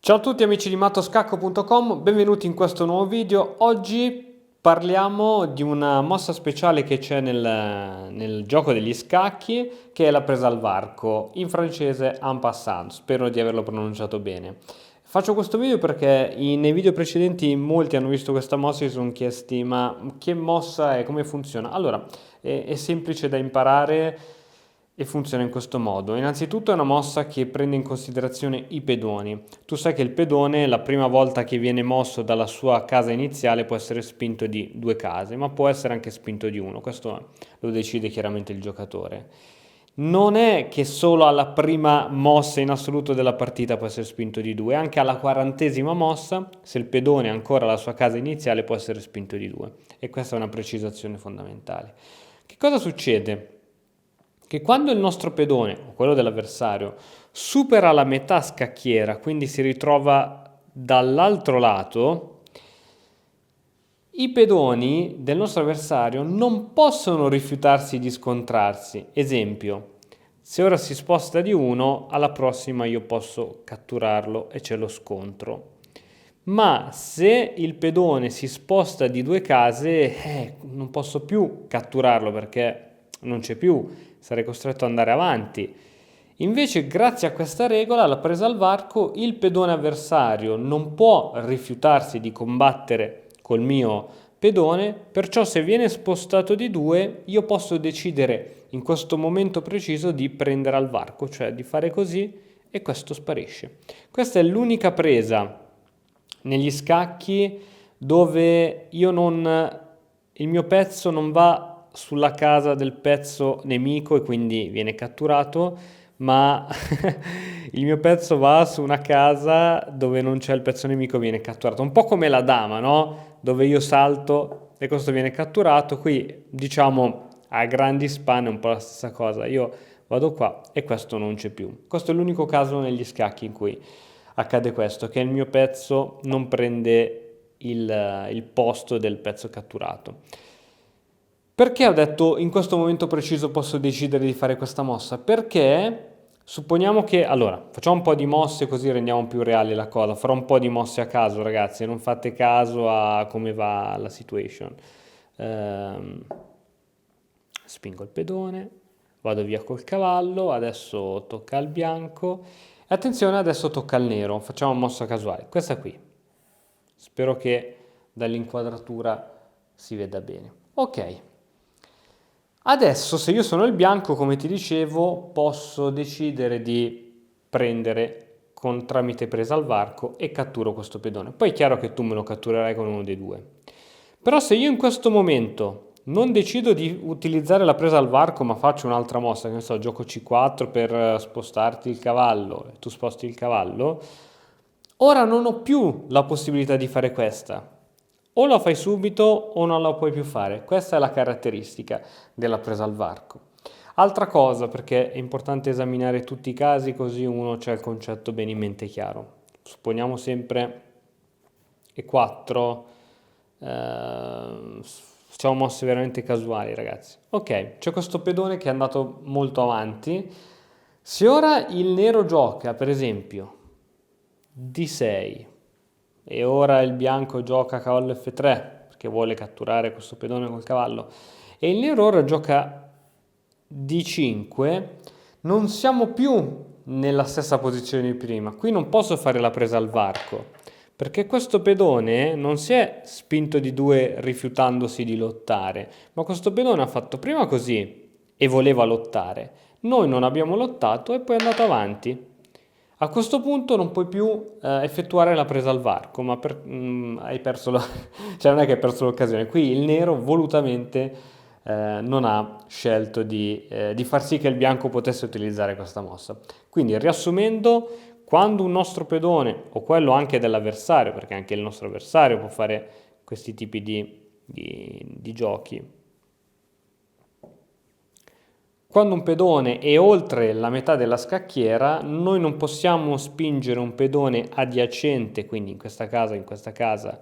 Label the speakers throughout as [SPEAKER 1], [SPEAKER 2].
[SPEAKER 1] Ciao a tutti amici di mattoscacco.com, benvenuti in questo nuovo video. Oggi parliamo di una mossa speciale che c'è nel gioco degli scacchi, che è la presa al varco, in francese en passant, spero di averlo pronunciato bene. Faccio questo video perché nei video precedenti molti hanno visto questa mossa e si sono chiesti ma che mossa è, come funziona? Allora, è semplice da imparare e funziona in questo modo. Innanzitutto è una mossa che prende in considerazione i pedoni. Tu sai che il pedone la prima volta che viene mosso dalla sua casa iniziale può essere spinto di 2 case, ma può essere anche spinto di 1. Questo lo decide chiaramente il giocatore. Non è che solo alla prima mossa in assoluto della partita può essere spinto di 2, anche alla 40ª mossa, se il pedone è ancora alla sua casa iniziale, può essere spinto di 2. E questa è una precisazione fondamentale. Che cosa succede? Che quando il nostro pedone, o quello dell'avversario, supera la metà scacchiera, quindi si ritrova dall'altro lato, i pedoni del nostro avversario non possono rifiutarsi di scontrarsi. Esempio, se ora si sposta di 1, alla prossima io posso catturarlo e c'è lo scontro. Ma se il pedone si sposta di 2 case, non posso più catturarlo perché non c'è più, sarei costretto ad andare avanti. Invece, grazie a questa regola, la presa al varco, il pedone avversario non può rifiutarsi di combattere col mio pedone, perciò se viene spostato di 2, io posso decidere in questo momento preciso di prendere al varco, cioè di fare così e questo sparisce. Questa è l'unica presa negli scacchi dove il mio pezzo non va sulla casa del pezzo nemico e quindi viene catturato, ma il mio pezzo va su una casa dove non c'è il pezzo nemico e viene catturato. Un po' come la dama, no? Dove io salto e questo viene catturato. Qui, diciamo, a grandi spanne è un po' la stessa cosa. Io vado qua e questo non c'è più. Questo è l'unico caso negli scacchi in cui accade questo, che il mio pezzo non prende il posto del pezzo catturato. Perché ho detto in questo momento preciso posso decidere di fare questa mossa? Perché supponiamo che, allora, facciamo un po' di mosse così rendiamo più reale la cosa. Farò un po' di mosse a caso, ragazzi, non fate caso a come va la situation. Spingo il pedone, vado via col cavallo, adesso tocca al bianco. E attenzione, adesso tocca al nero. Facciamo una mossa casuale. Questa qui. Spero che dall'inquadratura si veda bene. Ok. Adesso, se io sono il bianco, come ti dicevo, posso decidere di prendere tramite presa al varco e catturo questo pedone. Poi è chiaro che tu me lo catturerai con uno dei due. Però se io in questo momento non decido di utilizzare la presa al varco, ma faccio un'altra mossa, che ne so, gioco C4 per spostarti il cavallo e tu sposti il cavallo, ora non ho più la possibilità di fare questa. O la fai subito o non la puoi più fare. Questa è la caratteristica della presa al varco. Altra cosa, perché è importante esaminare tutti i casi così uno c'ha il concetto bene in mente chiaro. Supponiamo sempre E4, facciamo mosse veramente casuali ragazzi. Ok, c'è questo pedone che è andato molto avanti. Se ora il nero gioca, per esempio, D6, e ora il bianco gioca cavallo F3 perché vuole catturare questo pedone col cavallo e il nero ora gioca D5, non siamo più nella stessa posizione di prima. Qui non posso fare la presa al varco perché questo pedone non si è spinto di 2 rifiutandosi di lottare, ma questo pedone ha fatto prima così e voleva lottare. Noi non abbiamo lottato e poi è andato avanti. A questo punto non puoi più effettuare la presa al varco, ma hai perso cioè non è che hai perso l'occasione. Qui il nero volutamente non ha scelto di far sì che il bianco potesse utilizzare questa mossa. Quindi riassumendo, quando un nostro pedone, o quello anche dell'avversario, perché anche il nostro avversario può fare questi tipi di giochi, quando un pedone è oltre la metà della scacchiera, noi non possiamo spingere un pedone adiacente, quindi in questa casa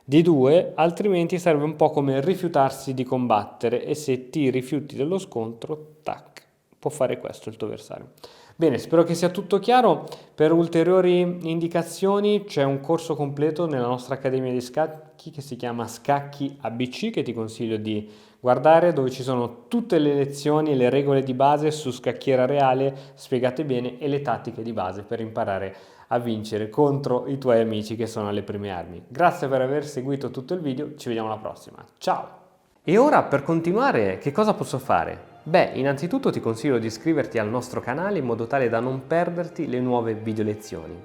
[SPEAKER 1] di 2, altrimenti serve un po' come rifiutarsi di combattere e se ti rifiuti dello scontro, tac, può fare questo il tuo avversario. Bene, spero che sia tutto chiaro. Per ulteriori indicazioni c'è un corso completo nella nostra accademia di scacchi che si chiama Scacchi ABC, che ti consiglio di guardare, dove ci sono tutte le lezioni e le regole di base su scacchiera reale spiegate bene e le tattiche di base per imparare a vincere contro i tuoi amici che sono alle prime armi. Grazie per aver seguito tutto il video, ci vediamo alla prossima. Ciao! E ora per continuare che cosa posso fare? Beh, innanzitutto ti consiglio di iscriverti al nostro canale in modo tale da non perderti le nuove video lezioni.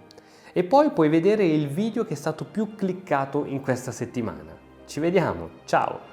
[SPEAKER 1] E poi puoi vedere il video che è stato più cliccato in questa settimana. Ci vediamo, ciao!